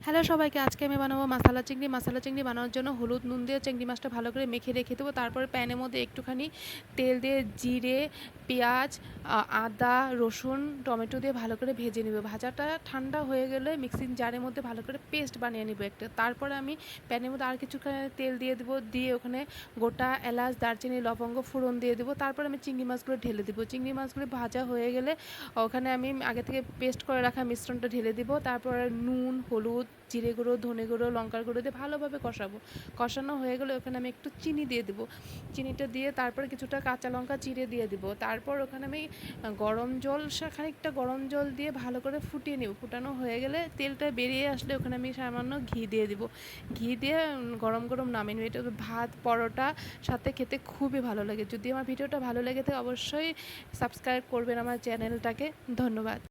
Hello সবাইকে, আজকে আমি বানাবো মশালা চিংড়ি। মশালা চিংড়ি বানানোর জন্য হলুদ নুন দিয়ে চিংড়ি মাছটা ভালো করে মেখে রেখে দেবো। তারপরে প্যানের মধ্যে একটুখানি তেল দিয়ে জিরে, পেঁয়াজ, আদা, রসুন, টমেটো দিয়ে ভালো করে ভেজে নেব। ভাজাটা ঠান্ডা হয়ে গেলে মিক্সিং জারের মধ্যে ভালো করে পেস্ট বানিয়ে নেব একটা। তারপরে আমি প্যানের মধ্যে আর কিছুখানি তেল দিয়ে দেবো, দিয়ে ওখানে গোটা এলাচ, দারচিনি, লবঙ্গ ফোড়ন দিয়ে দেবো। তারপরে আমি চিংড়ি মাছগুলো ঢেলে দেবো। চিংড়ি মাছগুলো ভাজা হয়ে গেলে ওখানে আমি আগে থেকে পেস্ট করে রাখা মিশ্রণটা ঢেলে দেবো। তারপরে নুন, হলুদ, জিরে গুঁড়ো, ধনে গুঁড়ো, লঙ্কার গুঁড়ো দিয়ে ভালোভাবে কষাবো। কষানো হয়ে গেলে ওখানে আমি একটু চিনি দিয়ে দেবো। চিনিটা দিয়ে তারপরে কিছুটা কাঁচা লঙ্কা চিড়ে দিয়ে দেবো। তারপর ওখানে আমি গরম জল, খানিকটা গরম জল দিয়ে ভালো করে ফুটিয়ে নেব। ফুটানো হয়ে গেলে তেলটা বেরিয়ে আসলে ওখানে আমি সামান্য ঘি দিয়ে দেবো। ঘি দিয়ে গরম গরম নামিয়ে নেব। এটা ভাত, পরোটা সাথে খেতে খুবই ভালো লাগে। যদি আমার ভিডিওটা ভালো লেগে থাকে অবশ্যই সাবস্ক্রাইব করবেন আমার চ্যানেলটাকে। ধন্যবাদ।